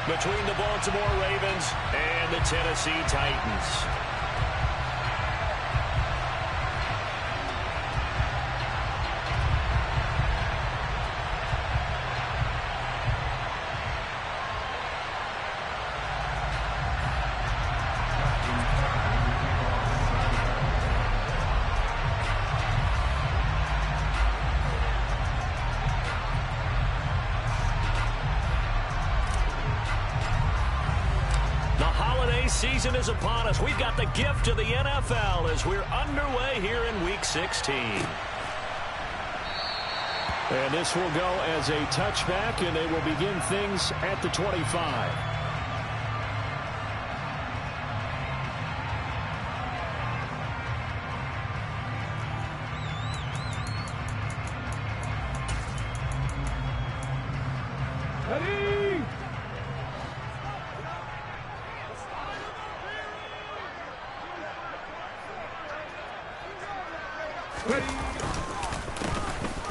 between the Baltimore Ravens and the Tennessee Titans. Season is upon us. We've got the gift of the NFL as we're underway here in Week 16. And this will go as a touchback, and they will begin things at the 25.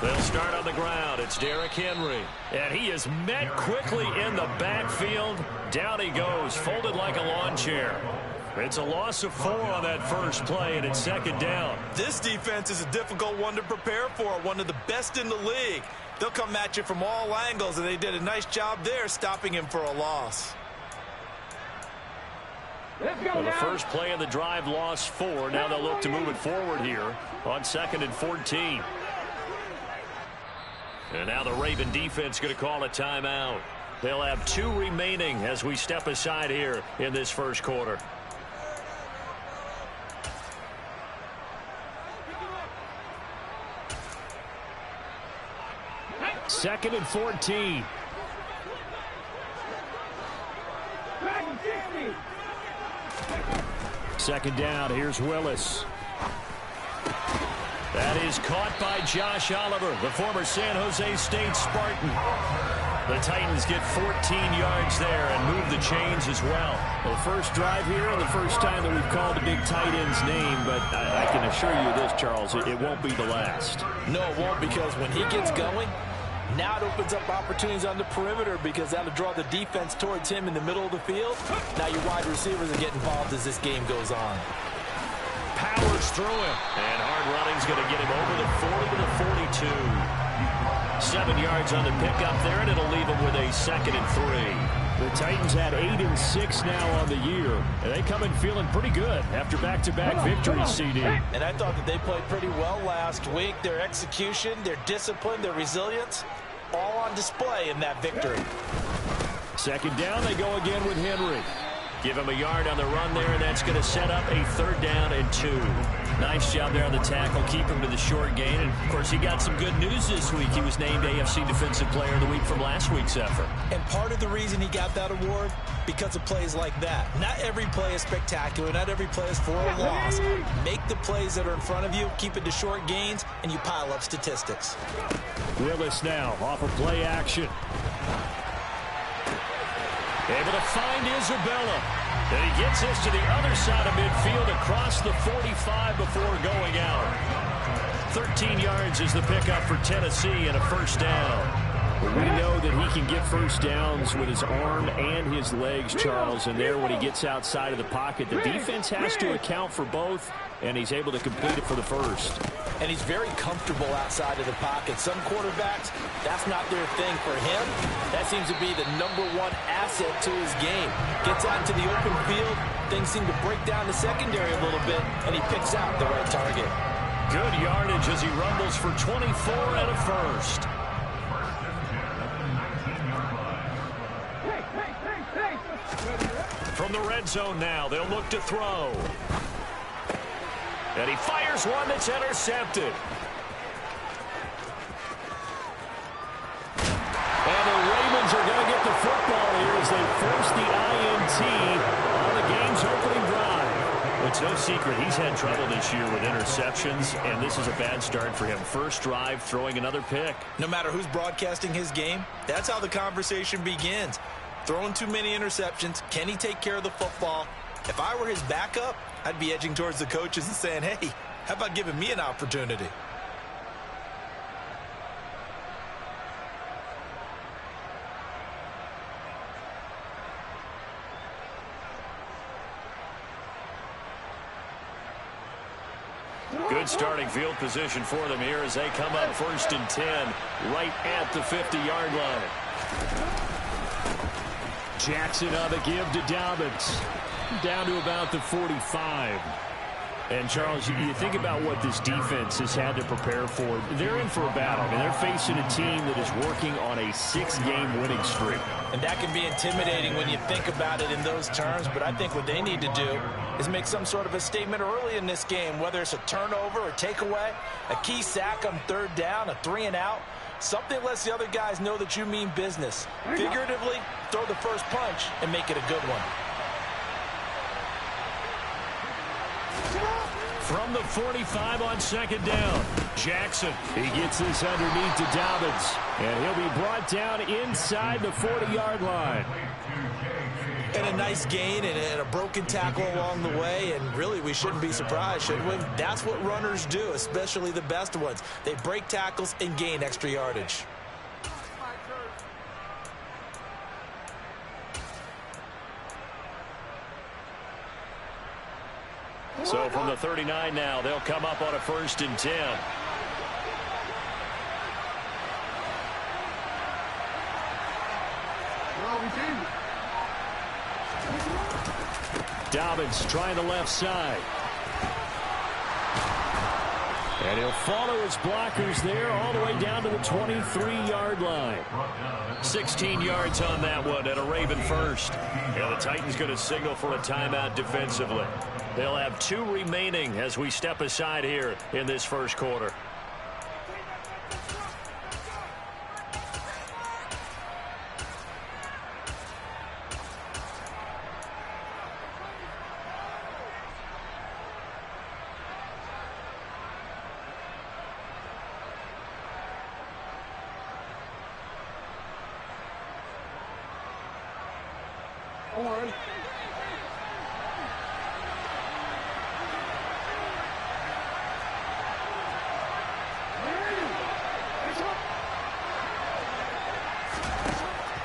They'll start on the ground. It's Derrick Henry. And he is met quickly in the backfield. Down he goes, folded like a lawn chair. It's a loss of 4 on that first play, and it's second down. This defense is a difficult one to prepare for, one of the best in the league. They'll come at you from all angles, and they did a nice job there stopping him for a loss. Well, the first play of the drive lost 4. Now they'll look to move it forward here on 2nd and 14. And now the Raven defense going to call a timeout. They'll have 2 remaining as we step aside here in this first quarter. Second and 14. Second down. Here's Willis. That is caught by Josh Oliver, the former San Jose State Spartan. The Titans get 14 yards there and move the chains as well. The first drive here and the first time that we've called a big tight end's name, but I can assure you this, Charles, it won't be the last. No, it won't, because when he gets going, now it opens up opportunities on the perimeter because that'll draw the defense towards him in the middle of the field. Now your wide receivers are getting involved as this game goes on. Powers through him. And hard running's going to get him over the 40 to the 42. 7 yards on the pickup there, and it'll leave him with a 2nd and 3. The Titans had 8 and 6 now on the year. And they come in feeling pretty good after back-to-back victories, CD. And I thought that they played pretty well last week. Their execution, their discipline, their resilience, all on display in that victory. Second down, they go again with Henry. Give him a yard on the run there, and that's going to set up a 3rd down and 2. Nice job there on the tackle, keep him to the short gain. And, of course, he got some good news this week. He was named AFC Defensive Player of the Week from last week's effort. And part of the reason he got that award, because of plays like that. Not every play is spectacular. Not every play is for a loss. Make the plays that are in front of you, keep it to short gains, and you pile up statistics. Willis now off of play action. Able to find Isabella. And he gets us to the other side of midfield across the 45 before going out. 13 yards is the pickup for Tennessee and a 1st down. Well, we know that he can get first downs with his arm and his legs, Charles, and there when he gets outside of the pocket, the defense has to account for both, and he's able to complete it for the 1st. And he's very comfortable outside of the pocket. Some quarterbacks, that's not their thing. For him, that seems to be the #1 asset to his game. Gets out into the open field, things seem to break down the secondary a little bit, and he picks out the right target. Good yardage as he rumbles for 24 and a 1st. From the red zone now, they'll look to throw. And he fires one that's intercepted. And the Ravens are going to get the football here as they force the INT on the game's opening drive. It's no secret he's had trouble this year with interceptions, and this is a bad start for him. First drive, throwing another pick. No matter who's broadcasting his game, that's how the conversation begins. Throwing too many interceptions. Can he take care of the football? If I were his backup, I'd be edging towards the coaches and saying, hey, how about giving me an opportunity? Good starting field position for them here as they come up 1st and 10 right at the 50-yard line. Jackson on the give to Dobbins. Down to about the 45. And, Charles, you think about what this defense has had to prepare for. They're in for a battle. I mean, they're facing a team that is working on a 6-game winning streak. And that can be intimidating when you think about it in those terms. But I think what they need to do is make some sort of a statement early in this game, whether it's a turnover or takeaway, a key sack on 3rd down, a 3-and-out. Something lets the other guys know that you mean business. Figuratively, throw the first punch and make it a good one. From the 45 on 2nd down, Jackson. He gets this underneath to Dobbins, and he'll be brought down inside the 40-yard line. And a nice gain and a broken tackle along the way, and really we shouldn't be surprised, should we? That's what runners do, especially the best ones. They break tackles and gain extra yardage. So from the 39 now, they'll come up on a 1st and 10. Dobbins trying the left side. And he'll follow his blockers there all the way down to the 23-yard line. 16 yards on that one and a Raven first. Yeah, the Titans going to signal for a timeout defensively. They'll have 2 remaining as we step aside here in this first quarter.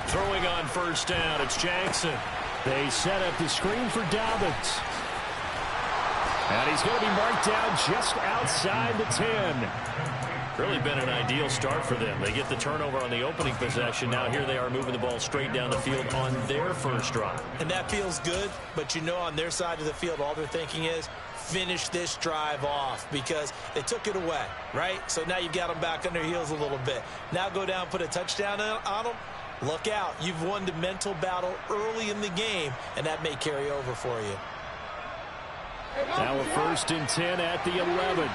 Throwing on 1st down, it's Jackson. They set up the screen for Dobbins. And he's going to be marked down just outside the 10. Really been an ideal start for them. They get the turnover on the opening possession. Now here they are moving the ball straight down the field on their first drive. And that feels good, but you know on their side of the field all they're thinking is finish this drive off because they took it away, right? So now you've got them back on their heels a little bit. Now go down, put a touchdown on them. Look out. You've won the mental battle early in the game, and that may carry over for you. Now a 1st and 10 at the 11.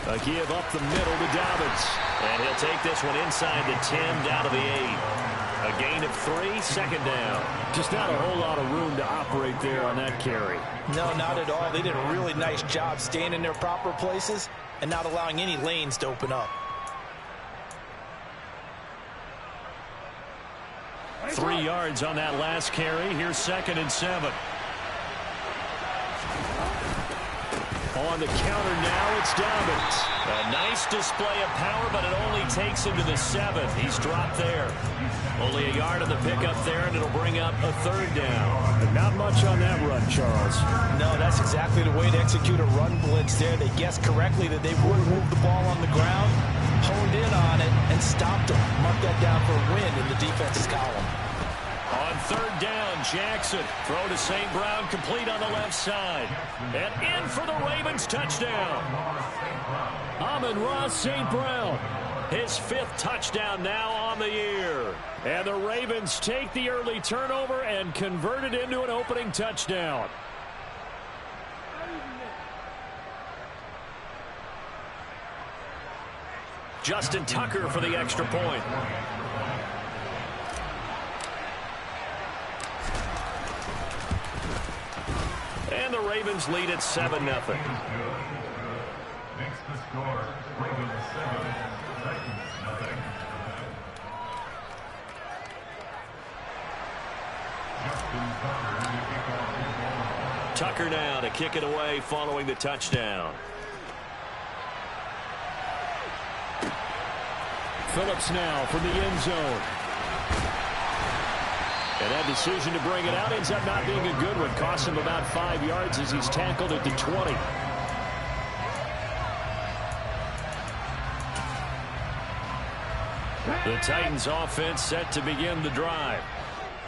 A give up the middle to Dobbins. And he'll take this one inside the 10 down to the 8. A gain of 3, 2nd down. Just not a whole lot of room to operate there on that carry. No, not at all. They did a really nice job staying in their proper places and not allowing any lanes to open up. 3 yards on that last carry. Here's 2nd and 7. On the counter now, it's Dobbins. A nice display of power, but it only takes him to the 7. He's dropped there. Only a yard on the pickup there, and it'll bring up a 3rd down. But not much on that run, Charles. No, that's exactly the way to execute a run blitz there. They guessed correctly that they would move the ball on the ground, honed in on it, and stopped them. Mark that down for a win in the defense's column. On 3rd down, Jackson. Throw to St. Brown, complete on the left side. And in for the Ravens touchdown. Amon-Ra St. Brown. His 5th touchdown now on the year. And the Ravens take the early turnover and convert it into an opening touchdown. Justin Tucker for the extra point. And the Ravens lead at 7-0. Makes the score Ravens 7, Titans nothing. Tucker now to kick it away following the touchdown. Phillips now from the end zone. And that decision to bring it out ends up not being a good one. Costs him about 5 yards as he's tackled at the 20. The Titans offense set to begin the drive.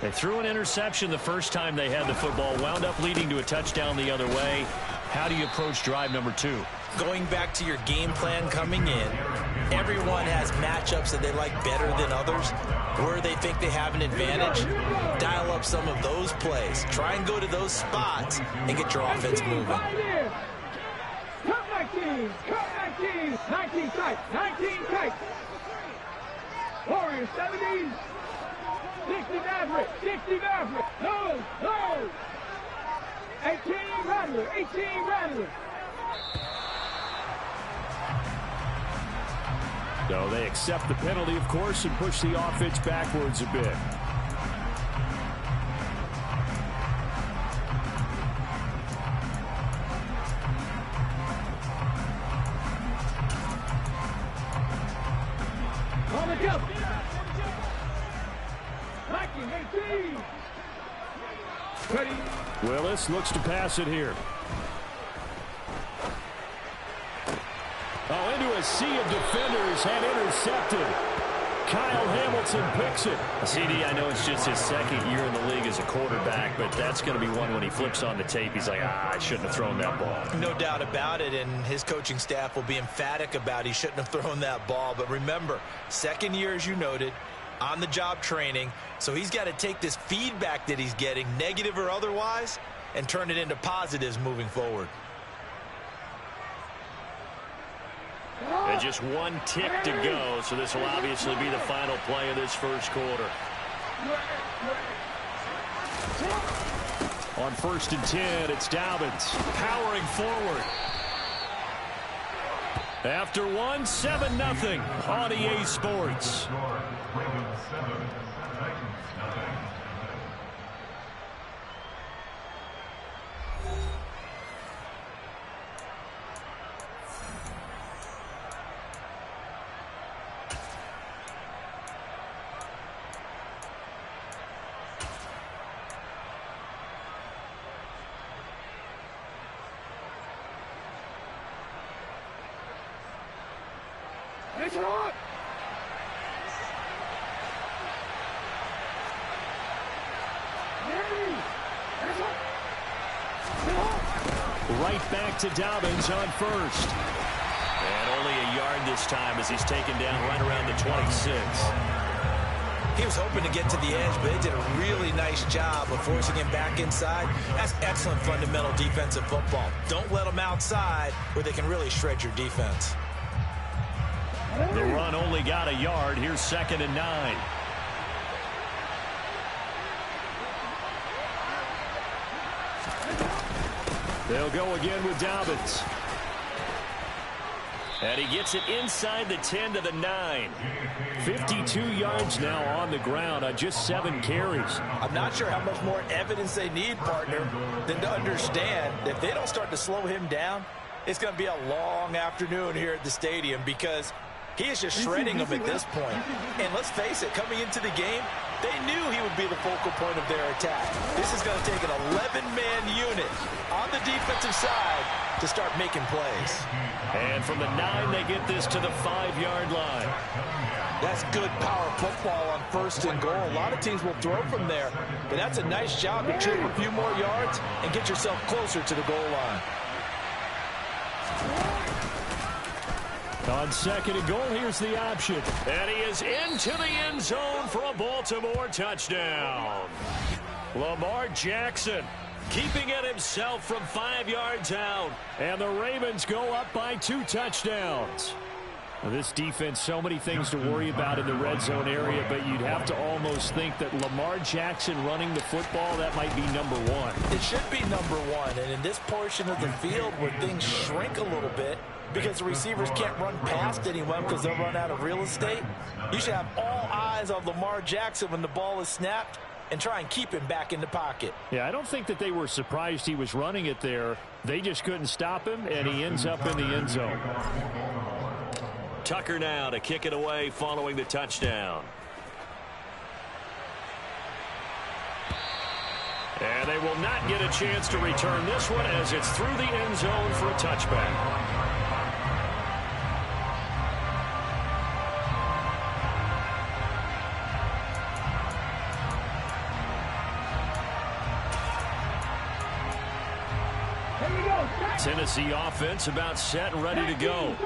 They threw an interception the first time they had the football, wound up leading to a touchdown the other way. How do you approach drive number 2? Going back to your game plan coming in, everyone has matchups that they like better than others, where they think they have an advantage. Dial up some of those plays. Try and go to those spots and get your offense moving. Cut 19, cut 19, 19 tight, 19 tight. Warriors 70, 60 Maverick, 60 Maverick, no, no. 18 Rattler, 18 Rattler. So they accept the penalty, of course, and push the offense backwards a bit. On the jump. 19, 18. Ready. Willis looks to pass it here. Oh, into a sea of defenders and intercepted. Kyle Hamilton picks it. CD, I know it's just his second year in the league as a quarterback, but that's going to be one when he flips on the tape. He's like, I shouldn't have thrown that ball. No doubt about it, and his coaching staff will be emphatic about he shouldn't have thrown that ball. But remember, second year, as you noted, on-the-job training, so he's got to take this feedback that he's getting, negative or otherwise, and turn it into positives moving forward. And just one tick to go, so this will obviously be the final play of this first quarter. On 1st and 10, it's Dobbins powering forward. After 7-0 on EA Sports. Ravens 7, Titans nothing. It's on. Right back to Dobbins on 1st. And only a yard this time as he's taken down right around the 26. He was hoping to get to the edge, but they did a really nice job of forcing him back inside. That's excellent fundamental defensive football. Don't let them outside where they can really shred your defense. The run only got a yard. Here's 2nd and 9. They'll go again with Dobbins. And he gets it inside the 10 to the 9. 52 yards now on the ground on just 7 carries. I'm not sure how much more evidence they need, partner, than to understand that if they don't start to slow him down, it's going to be a long afternoon here at the stadium because he is just shredding them at this point. And let's face it, coming into the game, they knew he would be the focal point of their attack. This is going to take an 11-man unit on the defensive side to start making plays. And from the 9, they get this to the 5-yard line. That's good power football on 1st and goal. A lot of teams will throw from there, but that's a nice job to trip a few more yards and get yourself closer to the goal line. On 2nd and goal, here's the option. And he is into the end zone for a Baltimore touchdown. Lamar Jackson keeping it himself from 5 yards out. And the Ravens go up by 2 touchdowns. Now, this defense, so many things to worry about in the red zone area, but you'd have to almost think that Lamar Jackson running the football, that might be number 1. It should be number 1, and in this portion of the field where things shrink a little bit because the receivers can't run past anyone because they'll run out of real estate, you should have all eyes on Lamar Jackson when the ball is snapped and try and keep him back in the pocket. Yeah, I don't think that they were surprised he was running it there. They just couldn't stop him, and he ends up in the end zone. Tucker now to kick it away following the touchdown. And they will not get a chance to return this one as it's through the end zone for a touchback. Tennessee offense about set and ready to go.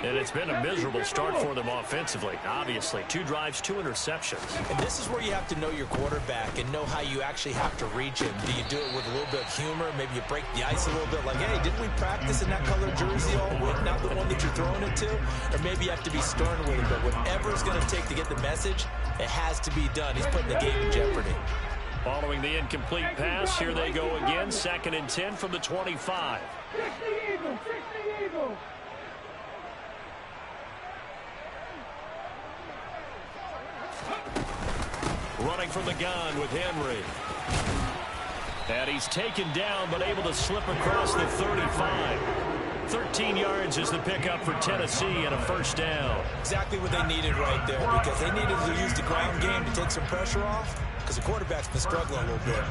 And it's been a miserable start for them offensively. Obviously, 2 drives, 2 interceptions. And this is where you have to know your quarterback and know how you actually have to reach him. Do you do it with a little bit of humor? Maybe you break the ice a little bit like, hey, didn't we practice in that color jersey all week, not the one that you're throwing it to? Or maybe you have to be stern with him. But whatever it's going to take to get the message, it has to be done. He's putting the game in jeopardy. Following the incomplete pass, here they go again. 2nd and 10 from the 25. 60 Eagles, 60 Eagles. Running from the gun with Henry. And he's taken down, but able to slip across the 35. 13 yards is the pickup for Tennessee and a first down. Exactly what they needed right there, because they needed to use the ground game to take some pressure off, because the quarterback's been struggling a little bit.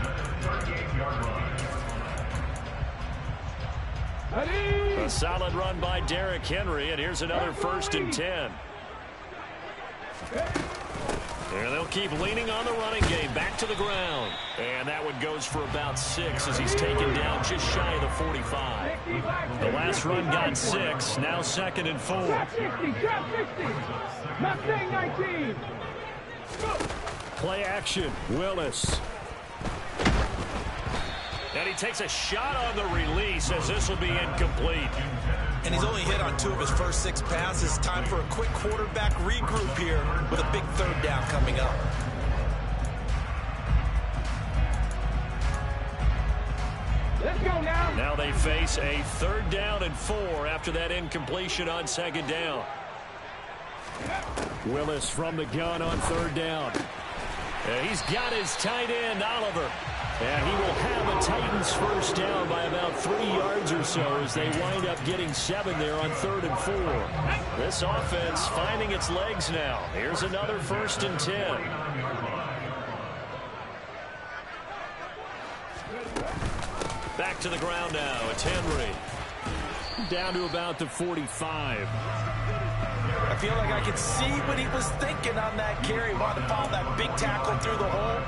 A solid run by Derrick Henry, and here's another 1st and 10. And they'll keep leaning on the running game. Back to the ground. And that one goes for about 6 as he's taken down just shy of the 45. The last run got 6. Now 2nd and 4. Trap 60, trap 60. Mustang 19. Play action. Willis. And he takes a shot on the release as this will be incomplete. And he's only hit on 2 of his first 6 passes. Time for a quick quarterback regroup here with a big 3rd down coming up. Let's go now. Now they face a 3rd down and 4 after that incompletion on 2nd down. Willis from the gun on 3rd down. And he's got his tight end, Oliver. And he will have a Titans first down by about 3 yards or so as they wind up getting 7 there on 3rd and 4. This offense finding its legs now. Here's another 1st and 10. Back to the ground now. It's Henry. Down to about the 45. I feel like I could see what he was thinking on that carry. Wanted to follow that big tackle through the hole.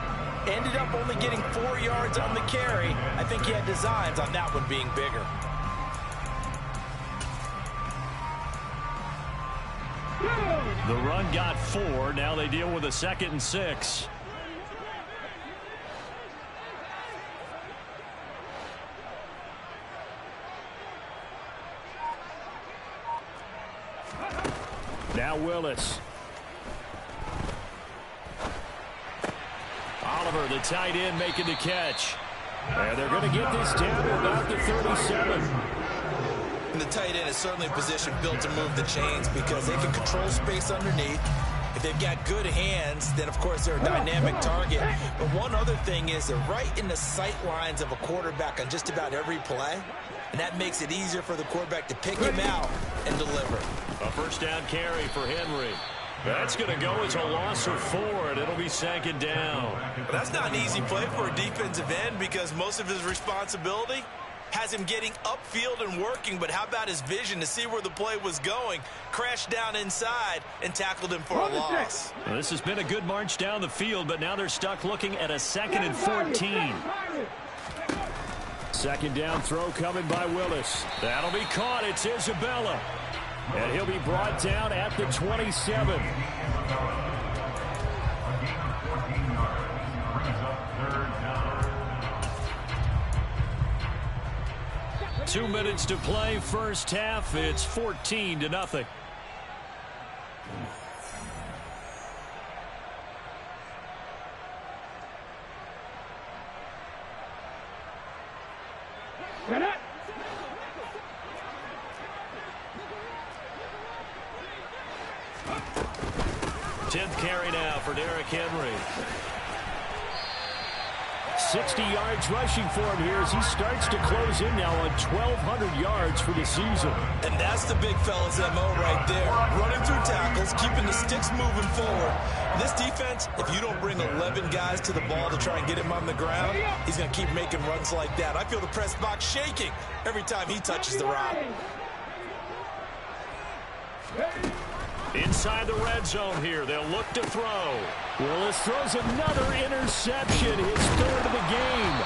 Ended up only getting 4 yards on the carry. I think he had designs on that one being bigger. The run got 4. Now they deal with a 2nd and 6. Now Willis. Oliver, the tight end, making the catch. And they're going to get this down to about the 37. And the tight end is certainly a position built to move the chains because they can control space underneath. If they've got good hands, then, of course, they're a dynamic target. But one other thing is they're right in the sight lines of a quarterback on just about every play. And that makes it easier for the quarterback to pick him out and deliver. A first down carry for Henry. That's going to go as a loss of 4, and it'll be 2nd down. But that's not an easy play for a defensive end because most of his responsibility has him getting upfield and working, but how about his vision to see where the play was going? Crashed down inside and tackled him for a loss. Well, this has been a good march down the field, but now they're stuck looking at a 2nd and 14. 2nd down throw coming by Willis. That'll be caught. It's Isabella. And he'll be brought down at the 27. 2 minutes to play, first half. It's 14-0. Set up. Tenth carry now for Derrick Henry. 60 yards rushing for him here as he starts to close in now on 1,200 yards for the season. And that's the big fella's MO right there. Running through tackles, keeping the sticks moving forward. This defense, if you don't bring 11 guys to the ball to try and get him on the ground, he's going to keep making runs like that. I feel the press box shaking every time he touches the rock. Inside the red zone here, they'll look to throw. Willis throws another interception, his third of the game.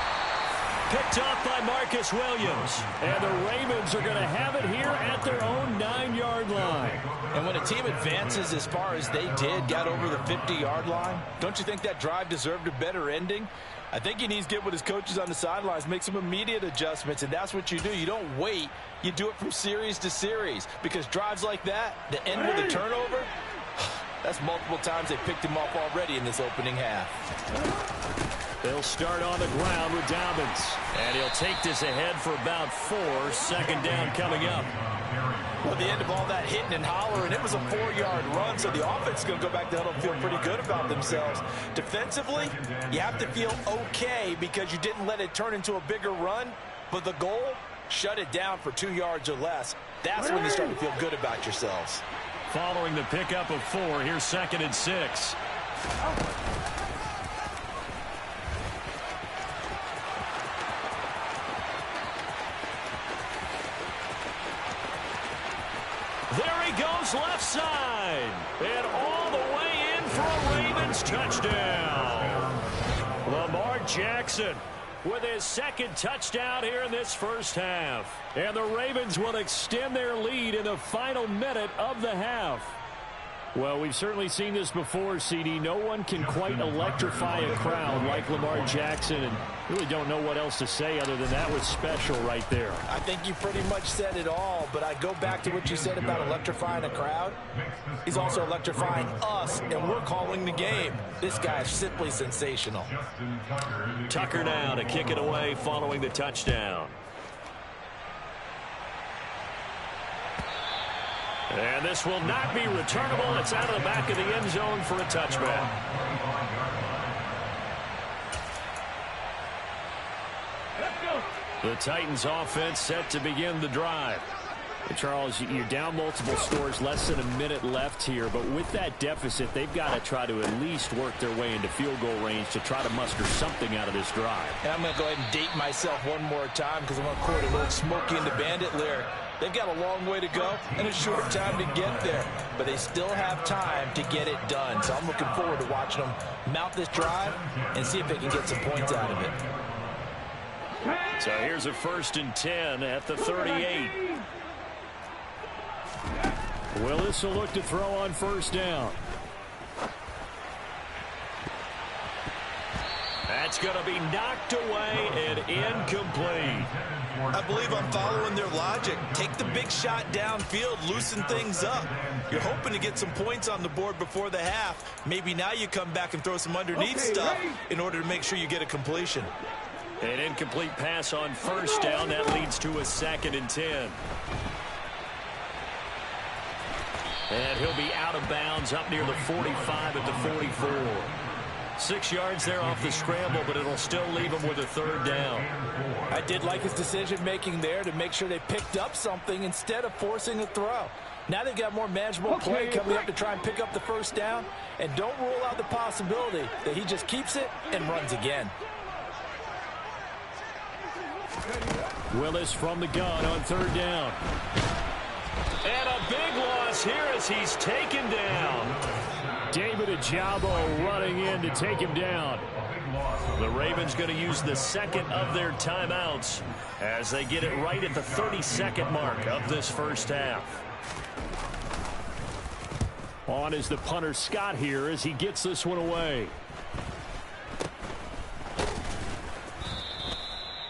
Picked off by Marcus Williams. And the Ravens are going to have it here at their own 9-yard line. And when a team advances as far as they did, got over the 50-yard line, don't you think that drive deserved a better ending? I think he needs to get with his coaches on the sidelines, make some immediate adjustments, and that's what you do. You don't wait. You do it from series to series, because drives like that, the end with a turnover, that's multiple times they picked him off already in this opening half. They'll start on the ground with Dobbins. And he'll take this ahead for about 4. Second down coming up. Well, the end of all that hitting and hollering, it was a 4-yard run, so the offense is going to go back to huddle and feel pretty good about themselves. Defensively, you have to feel okay because you didn't let it turn into a bigger run, but the goal, shut it down for 2 yards or less. That's when you start to feel good about yourselves. Following the pickup of 4, here's 2nd and 6. There he goes left side. And all the way in for a Ravens touchdown. Lamar Jackson with his 2nd touchdown here in this first half. And the Ravens will extend their lead in the final minute of the half. Well, we've certainly seen this before, CD. No one can quite electrify a crowd like Lamar Jackson, and really don't know what else to say other than that was special right there. I think you pretty much said it all, but I go back to what you said about electrifying a crowd. He's also electrifying us, and we're calling the game. This guy is simply sensational. Tucker now to kick it away following the touchdown. And this will not be returnable. It's out of the back of the end zone for a touchback. The Titans offense set to begin the drive. Hey, Charles, you're down multiple scores, less than a minute left here, but with that deficit, they've got to try to at least work their way into field goal range to try to muster something out of this drive. And I'm going to go ahead and date myself one more time because I'm going to quote a little Smokey and the Bandit lyric. They've got a long way to go and a short time to get there, but they still have time to get it done. So I'm looking forward to watching them mount this drive and see if they can get some points out of it. So here's a 1st and 10 at the 38. Willis will look to throw on 1st down. That's going to be knocked away and incomplete. I believe I'm following their logic. Take the big shot downfield, loosen things up. You're hoping to get some points on the board before the half. Maybe now you come back and throw some underneath stuff in order to make sure you get a completion. An incomplete pass on 1st down. That leads to a 2nd and 10. And he'll be out of bounds up near the 45 at the 44. 6 yards there off the scramble, but it'll still leave him with a 3rd down. I did like his decision-making there to make sure they picked up something instead of forcing a throw. Now they've got more manageable play coming up to try and pick up the 1st down. And don't rule out the possibility that he just keeps it and runs again. Willis from the gun on 3rd down. And a big loss here as he's taken down. David Ojabo running in to take him down. The Ravens going to use the 2nd of their timeouts as they get it right at the 32nd mark of this first half. On is the punter Scott here as he gets this one away.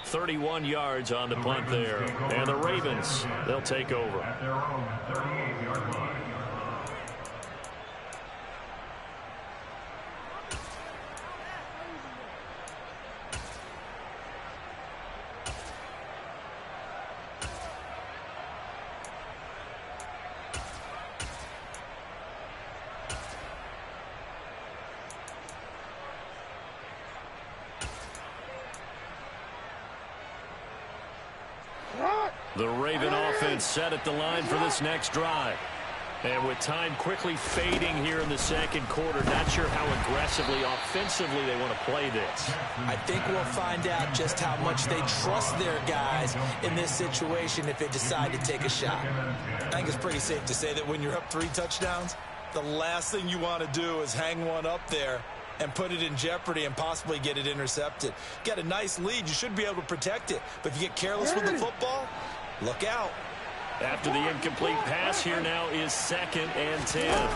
31 yards on the punt there. And the Ravens, they'll take over. At their own 38-yard line. The Raven offense set at the line for this next drive. And with time quickly fading here in the second quarter, not sure how aggressively, offensively they want to play this. I think we'll find out just how much they trust their guys in this situation if they decide to take a shot. I think it's pretty safe to say that when you're up 3 touchdowns, the last thing you want to do is hang one up there and put it in jeopardy and possibly get it intercepted. Get a nice lead, you should be able to protect it. But if you get careless with the football, look out. After the incomplete pass, here now is 2nd and 10.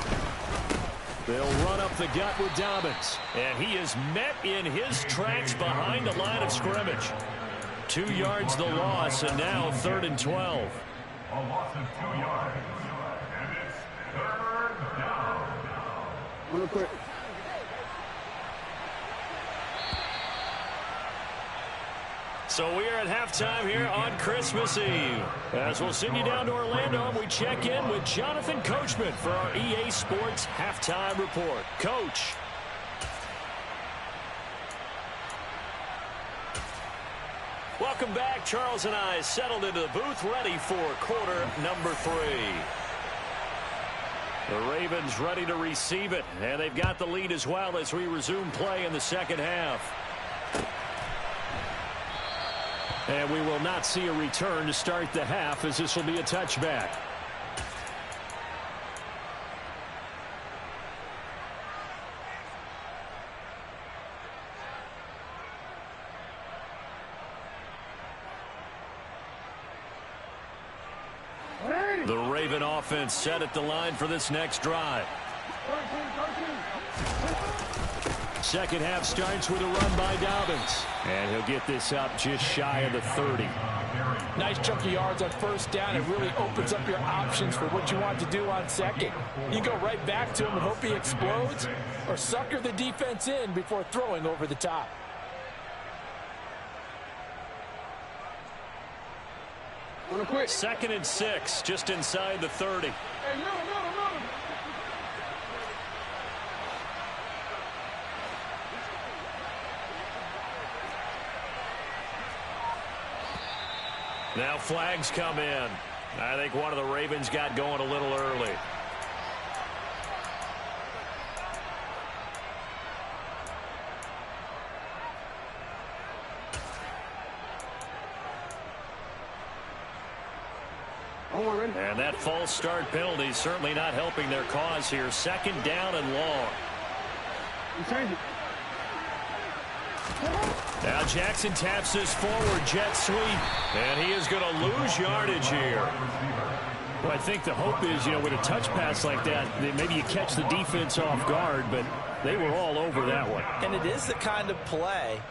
They'll run up the gut with Dobbins. And he is met in his tracks behind the line of scrimmage. 2 yards the loss, and now 3rd and 12. A loss of 2 yards. And it's 3rd down. Real quick. So we are at halftime here on Christmas Eve. As we'll send you down to Orlando, and we check in with Jonathan Coachman for our EA Sports Halftime Report. Coach. Welcome back. Charles and I settled into the booth, ready for quarter number 3. The Ravens ready to receive it, and they've got the lead as well as we resume play in the second half. And we will not see a return to start the half, as this will be a touchback. The Raven offense set at the line for this next drive. Second half starts with a run by Dobbins. And he'll get this up just shy of the 30. Nice chunk of yards on first down. It really opens up your options for what you want to do on second. You go right back to him and hope he explodes, or sucker the defense in before throwing over the top. Quick. 2nd and 6, just inside the 30. Hey, no. Now flags come in. I think one of the Ravens got going a little early. And that false start penalty is certainly not helping their cause here. 2nd down and long. Now Jackson taps this forward jet sweep, and he is going to lose yardage here. Well, I think the hope is, with a touch pass like that, maybe you catch the defense off guard, but they were all over that one. And it is the kind of play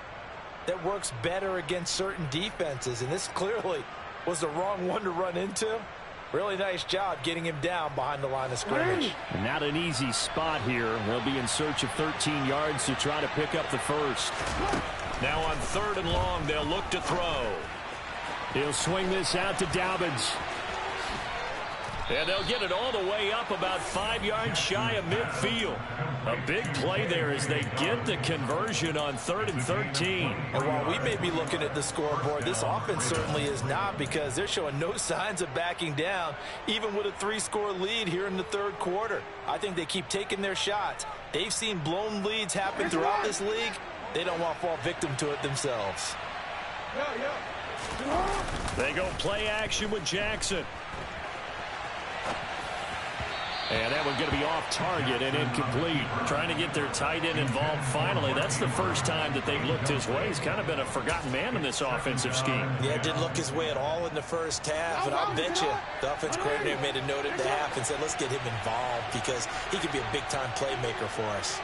that works better against certain defenses, and this clearly was the wrong one to run into. Really nice job getting him down behind the line of scrimmage. Not an easy spot here. They'll be in search of 13 yards to try to pick up the first. Now on 3rd and long, they'll look to throw. He'll swing this out to Dobbins. And they'll get it all the way up about 5 yards shy of midfield. A big play there as they get the conversion on 3rd and 13. And while we may be looking at the scoreboard, this offense certainly is not, because they're showing no signs of backing down, even with a 3-score lead here in the 3rd quarter. I think they keep taking their shots. They've seen blown leads happen throughout this league. They don't want to fall victim to it themselves. They go play action with Jackson. And that one's going to be off target and incomplete. Trying to get their tight end involved finally. That's the first time that they've looked his way. He's kind of been a forgotten man in this offensive scheme. Yeah, didn't look his way at all in the first half. And I'll bet you the offense coordinator made a note at the half and said, let's get him involved, because he could be a big-time playmaker for us.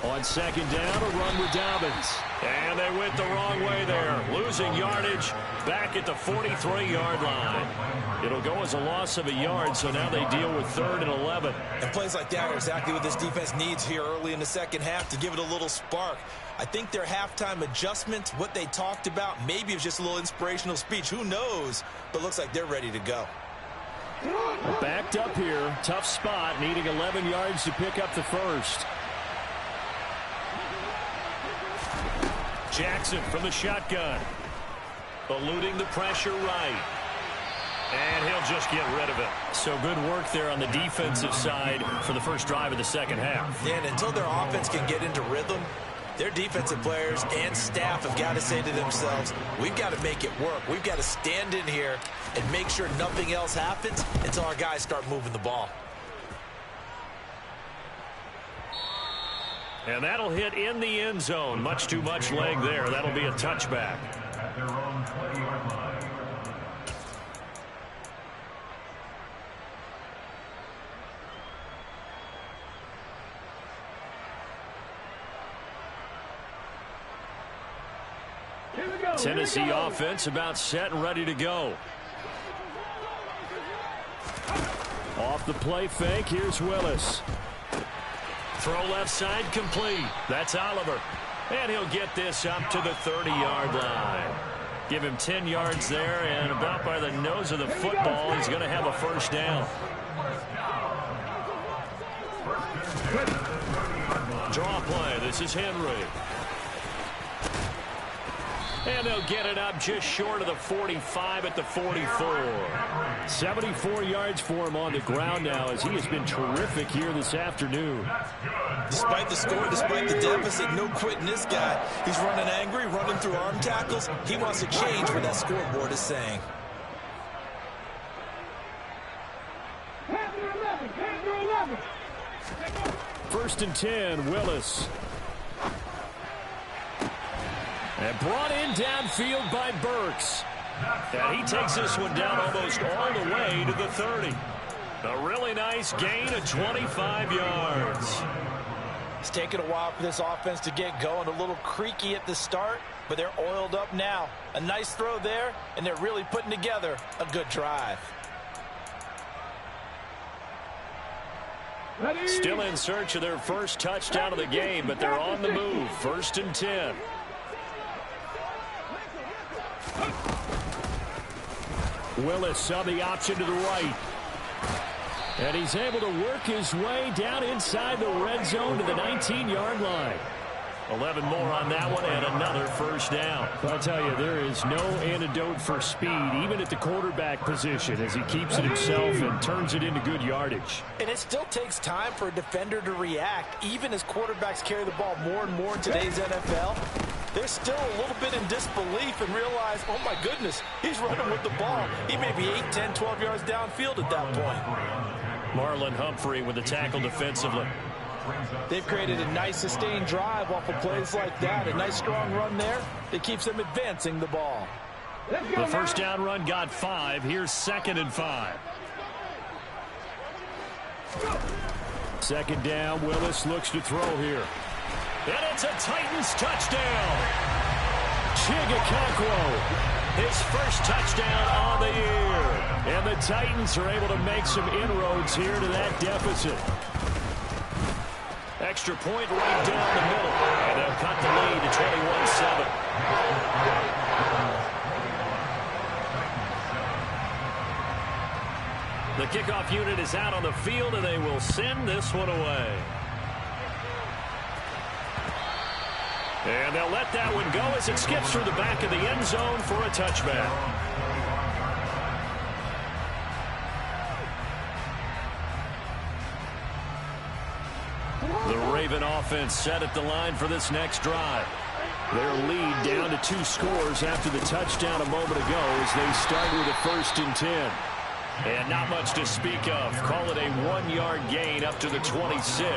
On 2nd down, a run with Dobbins. And they went the wrong way there. Losing yardage back at the 43-yard line. It'll go as a loss of a yard, so now they deal with 3rd and 11. And plays like that are exactly what this defense needs here early in the second half to give it a little spark. I think their halftime adjustment, what they talked about, maybe it was just a little inspirational speech. Who knows? But looks like they're ready to go. Backed up here. Tough spot, needing 11 yards to pick up the first. Jackson from the shotgun. Eluding the pressure right. And he'll just get rid of it. So good work there on the defensive side for the first drive of the second half. And until their offense can get into rhythm, their defensive players and staff have got to say to themselves, we've got to make it work. We've got to stand in here and make sure nothing else happens until our guys start moving the ball. And that'll hit in the end zone. Much too much leg there. That'll be a touchback. At their own 20-yard line. Tennessee offense about set and ready to go. Off the play fake, here's Willis. Throw left side complete. That's Oliver. And he'll get this up to the 30-yard line. Give him 10 yards there, and about by the nose of the football, he's going to have a first down. Draw play. This is Henry. And they'll get it up just short of the 45 at the 44. 74 yards for him on the ground now, as he has been terrific here this afternoon. Despite the score, despite the deficit, no quitting this guy. He's running angry, running through arm tackles. He wants to change what that scoreboard is saying. First and 10, Willis. And brought in downfield by Burks. And he takes this one down almost all the way to the 30. A really nice gain of 25 yards. It's taken a while for this offense to get going. A little creaky at the start, but they're oiled up now. A nice throw there, and they're really putting together a good drive. Still in search of their first touchdown of the game, but they're on the move. First and 10. Willis on the option to the right. And he's able to work his way down inside the red zone to the 19-yard line. 11 more on that one and another first down. I'll tell you, there is no antidote for speed, even at the quarterback position, as he keeps it himself and turns it into good yardage. And it still takes time for a defender to react, even as quarterbacks carry the ball more and more in today's NFL. They're still a little bit in disbelief and realize, oh my goodness, he's running with the ball. He may be 8, 10, 12 yards downfield at that point. Marlon Humphrey with the tackle defensively. They've created a nice sustained drive off of plays like that. A nice strong run there that keeps them advancing the ball. The first down run got 5. Here's 2nd and 5. Second down, Willis looks to throw here. And it's a Titans touchdown. Chigakonkwo, His first touchdown on the year. and the Titans are able to make some inroads here to that deficit. Extra point right down the middle. And they'll cut the lead to 21-7. The kickoff unit is out on the field, and they will send this one away. And they'll let that one go as it skips through the back of the end zone for a touchback. The Raven offense set at the line for this next drive. Their lead down to 2 scores after the touchdown a moment ago as they start with a 1st and 10. And not much to speak of. Call it a 1-yard gain up to the 26.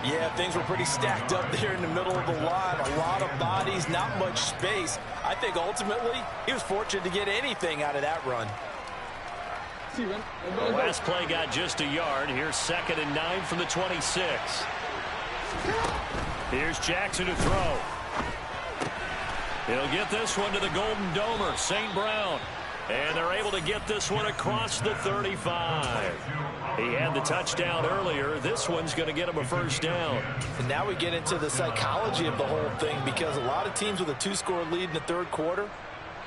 Yeah, things were pretty stacked up there in the middle of the line. A lot of bodies, not much space. I think ultimately he was fortunate to get anything out of that run. The last play got just a yard. Here's 2nd and 9 from the 26. Here's Jackson to throw. He'll get this one to the Golden Domer, St. Brown. And they're able to get this one across the 35. He had the touchdown earlier. This one's going to get him a first down. And now we get into the psychology of the whole thing, because a lot of teams with a 2-score lead in the third quarter,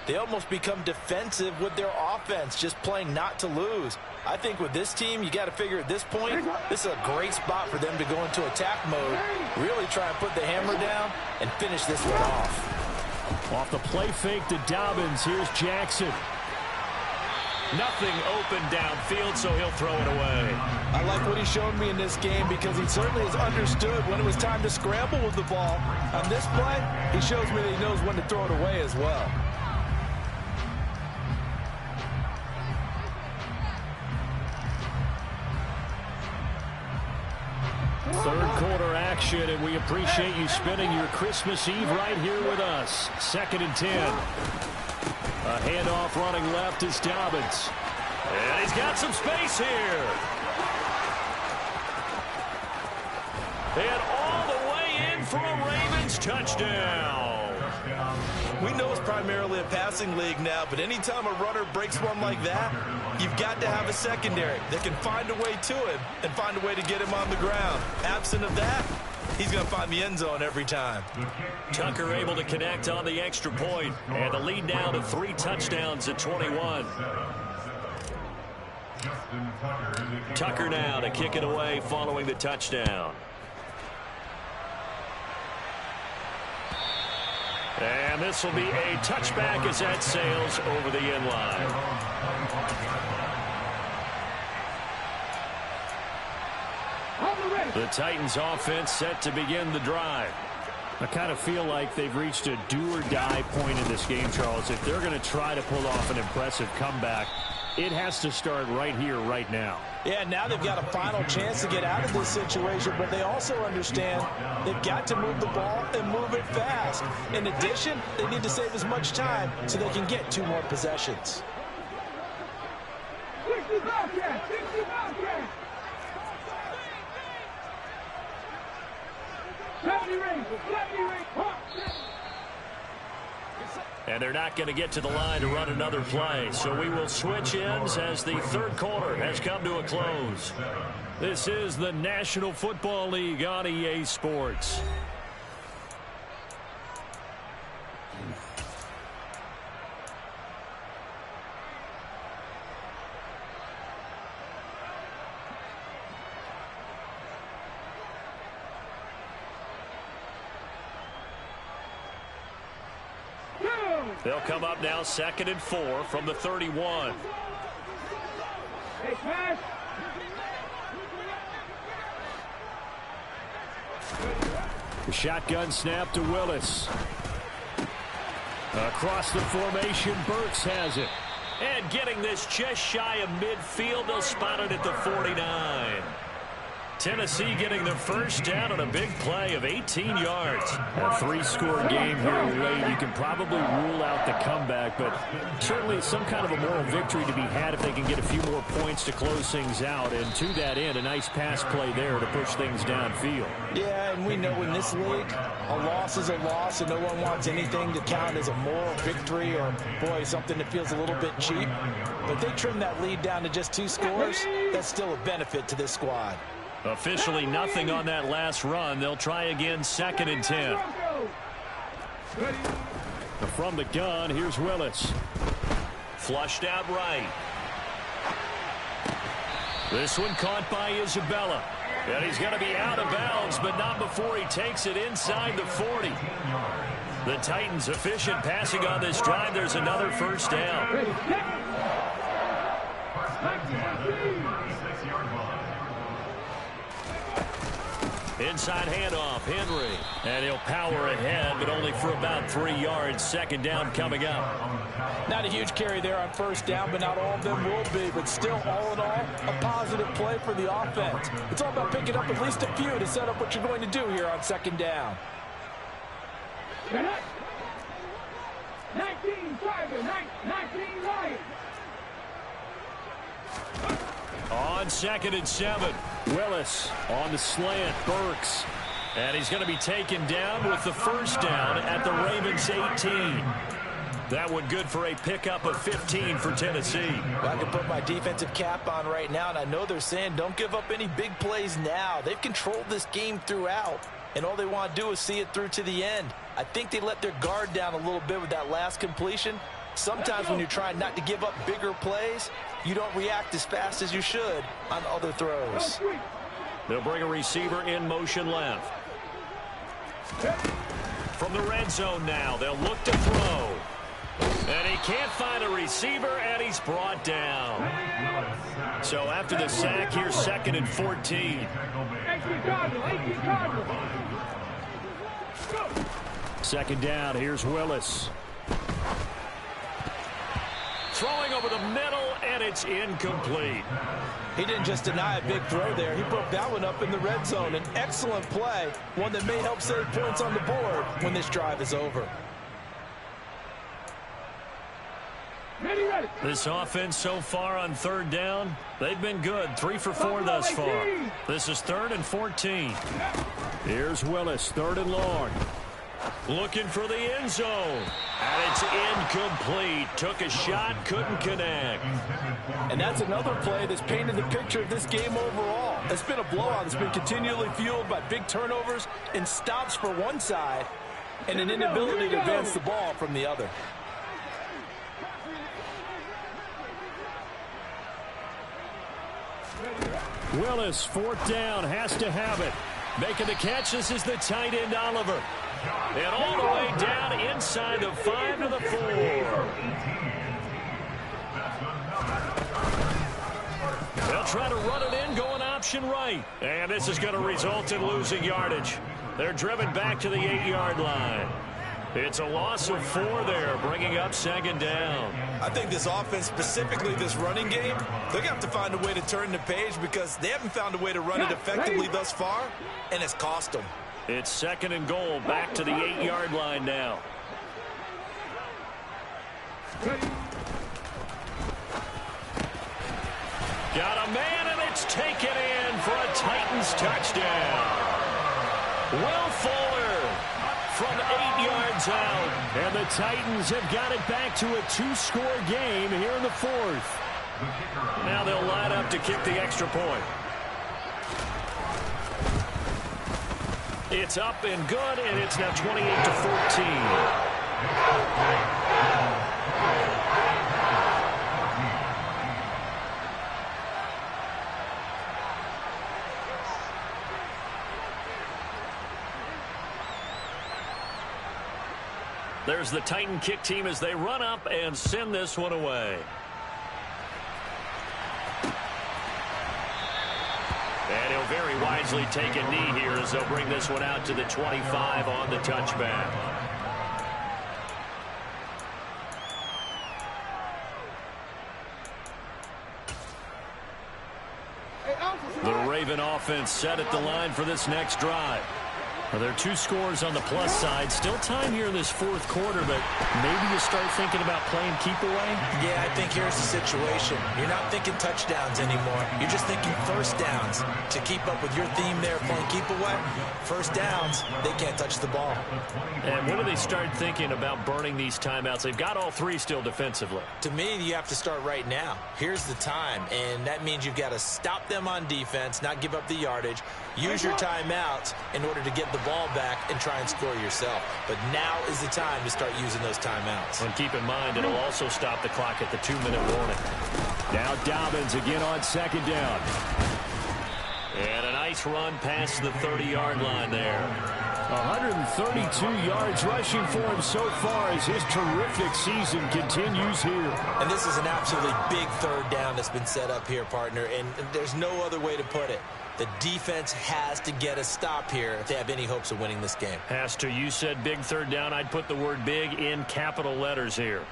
they almost become defensive with their offense, just playing not to lose. I think with this team, you got to figure at this point, this is a great spot for them to go into attack mode, really try and put the hammer down and finish this one off. Off the play fake to Dobbins. Here's Jackson. Nothing open downfield, so he'll throw it away. I like what he showed me in this game because he certainly has understood when it was time to scramble with the ball. On this play, he shows me that he knows when to throw it away as well. Third quarter action, and we appreciate you spending your Christmas Eve right here with us. 2nd and 10. A handoff running left is Dobbins. And he's got some space here. And all the way in for a Ravens touchdown. We know it's primarily a passing league now, but anytime a runner breaks one like that, you've got to have a secondary that can find a way to him and find a way to get him on the ground. Absent of that, he's going to find the end zone every time. Tucker able to connect on the extra point, and the lead now to 3 touchdowns at 21. Tucker now to kick it away following the touchdown. And this will be a touchback as that sails over the end line. The Titans offense set to begin the drive. I kind of feel like they've reached a do-or-die point in this game, Charles. If they're going to try to pull off an impressive comeback, it has to start right here, right now. Yeah, now they've got a final chance to get out of this situation, but they also understand they've got to move the ball and move it fast. In addition, they need to save as much time so they can get 2 more possessions. 60 Bobcats! 60 Bobcats! 70 Rangers! 70 Rangers! And they're not going to get to the line to run another play. So we will switch ends as the third quarter has come to a close. This is the National Football League on EA Sports. They'll come up now 2nd and 4 from the 31. Hey, pass! The shotgun snap to Willis. Across the formation, Burks has it. And getting this just shy of midfield, they'll spot it at the 49. Tennessee getting the first down on a big play of 18 yards. A 3-score game here late. You can probably rule out the comeback, but certainly some kind of a moral victory to be had if they can get a few more points to close things out. And to that end, a nice pass play there to push things downfield. Yeah, and we know in this league, a loss is a loss, and no one wants anything to count as a moral victory or, boy, something that feels a little bit cheap. But if they trim that lead down to just 2 scores, that's still a benefit to this squad. Officially nothing on that last run. They'll try again 2nd and 10. From the gun, here's Willis. Flushed out right. This one caught by Isabella. And he's going to be out of bounds, but not before he takes it inside the 40. The Titans efficient passing on this drive. There's another first down. Inside handoff, Henry. And he'll power ahead, but only for about 3 yards. 2nd down coming up. Not a huge carry there on first down, but not all of them will be. But still, all in all, a positive play for the offense. It's all about picking up at least a few to set up what you're going to do here on 2nd down. 19 Tiger, 19 Lions. On 2nd and 7. Willis on the slant. Burks. And he's going to be taken down with the first down at the Ravens 18. That one good for a pickup of 15 for Tennessee. Well, I can put my defensive cap on right now, and I know they're saying don't give up any big plays now. They've controlled this game throughout, and all they want to do is see it through to the end. I think they let their guard down a little bit with that last completion. Sometimes when you're trying not to give up bigger plays, you don't react as fast as you should on other throws. They'll bring a receiver in motion left. From the red zone now, they'll look to throw. And he can't find a receiver, and he's brought down. So after the sack, here's 2nd and 14. 2nd down, here's Willis. Throwing over the middle, and it's incomplete. He didn't just deny a big throw there. He broke that one up in the red zone. An excellent play, one that may help save points on the board when this drive is over. This offense so far on 3rd down, they've been good. 3 for 4 thus far. This is 3rd and 14. Here's Willis, 3rd and long. Looking for the end zone. And it's incomplete. Took a shot, couldn't connect. And that's another play that's painted the picture of this game overall. It's been a blowout. It's been continually fueled by big turnovers and stops for one side and an inability to advance the ball from the other. Willis, 4th down, has to have it. Making the catch, this is the tight end, Oliver. And all the way down inside the 5 to the 4. They'll try to run it in, going option right. And this is going to result in losing yardage. They're driven back to the 8-yard line. It's a loss of 4 there, bringing up 2nd down. I think this offense, specifically this running game, they're going to have to find a way to turn the page because they haven't found a way to run it effectively thus far, and it's cost them. It's 2nd and goal, back to the 8-yard line now. Got a man, and it's taken in for a Titans touchdown. Will Fuller from 8 yards out. And the Titans have got it back to a 2-score game here in the 4th. Now they'll line up to kick the extra point. It's up and good, and it's now 28-14. There's the Titan kick team as they run up and send this one away. And he'll very wisely take a knee here as they'll bring this one out to the 25 on the touchback. The Raven offense set at the line for this next drive. Well, there are 2 scores on the plus side. Still time here in this 4th quarter, but maybe you start thinking about playing keep away? Yeah, I think here's the situation. You're not thinking touchdowns anymore. You're just thinking first downs. To keep up with your theme there, playing keep away, first downs, they can't touch the ball. And when do they start thinking about burning these timeouts? They've got all 3 still defensively. To me, you have to start right now. Here's the time, and that means you've got to stop them on defense, not give up the yardage, use your timeouts in order to get the ball back and try and score yourself. But now is the time to start using those timeouts. And keep in mind, it'll also stop the clock at the 2-minute warning. Now Dobbins again on 2nd down. And a nice run past the 30-yard line there. 132 yards rushing for him so far as his terrific season continues here. And this is an absolutely big 3rd down that's been set up here, partner, and there's no other way to put it. The defense has to get a stop here if they have any hopes of winning this game. Has to. You said big 3rd down. I'd put the word big in capital letters here.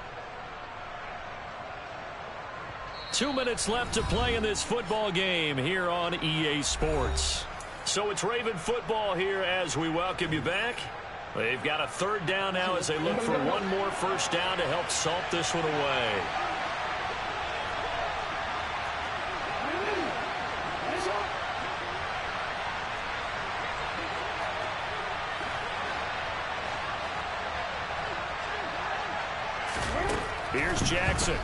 2 minutes left to play in this football game here on EA Sports. So it's Raven football here as we welcome you back. They've got a 3rd down now as they look for one more first down to help salt this one away. Here's Jackson.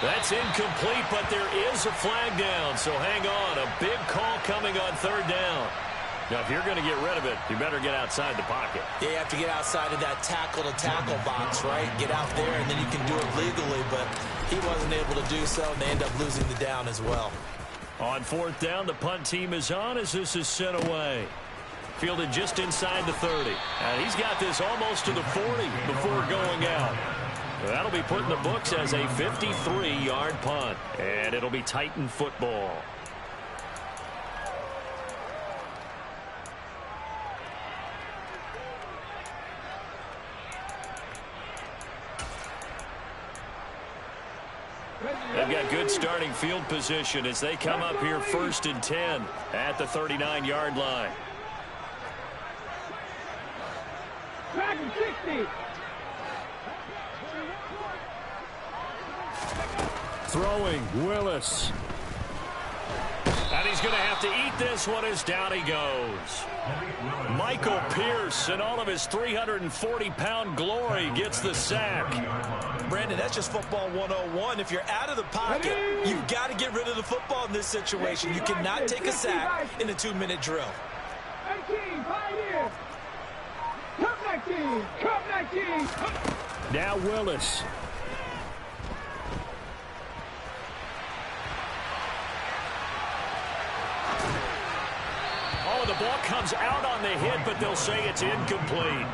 That's incomplete, but there is a flag down, so hang on. A big call coming on 3rd down. Now, if you're going to get rid of it, you better get outside the pocket. Yeah, you have to get outside of that tackle-to-tackle box, right? Get out there, and then you can do it legally, but he wasn't able to do so, and they end up losing the down as well. On 4th down, the punt team is on as this is sent away. Fielded just inside the 30. And he's got this almost to the 40 before going out. That'll be put in the books as a 53-yard punt. And it'll be Titan football. They've got good starting field position as they come up here 1st and 10 at the 39-yard line. Back and 60. Throwing, Willis. And he's going to have to eat this one as down he goes. Michael Pierce, in all of his 340-pound glory, gets the sack. Brandon, that's just football 101. If you're out of the pocket, you've got to get rid of the football in this situation. You cannot take a sack in a 2-minute drill. 19, Pioneer. Come 19, come 19. Now Willis. Oh, the ball comes out on the hit, but they'll say it's incomplete.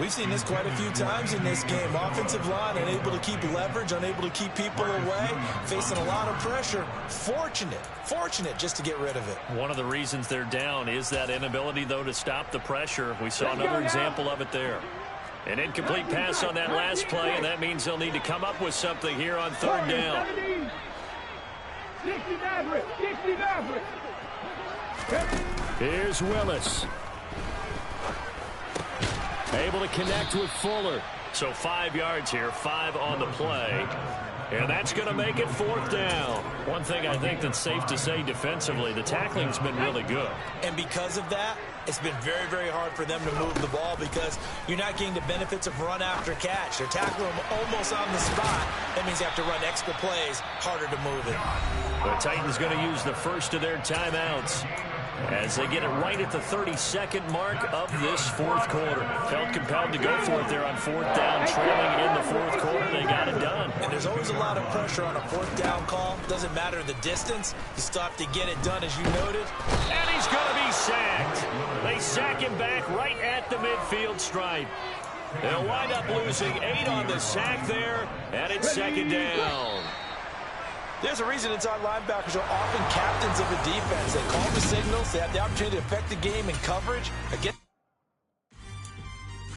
We've seen this quite a few times in this game. Offensive line unable to keep leverage, unable to keep people away, facing a lot of pressure. Fortunate just to get rid of it. One of the reasons they're down is that inability, though, to stop the pressure. We saw another example of it there. An incomplete pass on that last play, and that means they'll need to come up with something here on 3rd down. 60 Maverick, 60 Maverick. Here's Willis. Able to connect with Fuller. So 5 yards here, 5 on the play. And that's going to make it 4th down. One thing I think that's safe to say defensively, the tackling's been really good. And because of that, it's been very, very hard for them to move the ball because you're not getting the benefits of run after catch. They're tackling them almost on the spot. That means you have to run extra plays, harder to move it. The Titans going to use the first of their timeouts as they get it right at the 32nd mark of this 4th quarter. Felt compelled to go for it there on 4th down, trailing in the 4th quarter. They got it done. And there's always a lot of pressure on a 4th down call. Doesn't matter the distance. You still have to get it done, as you noted. And he's going to be sacked. They sack him back right at the midfield stripe. They'll wind up losing 8 on the sack there, and it's 2nd down. There's a reason inside linebackers are often captains of the defense. They call the signals. They have the opportunity to affect the game in coverage. Again,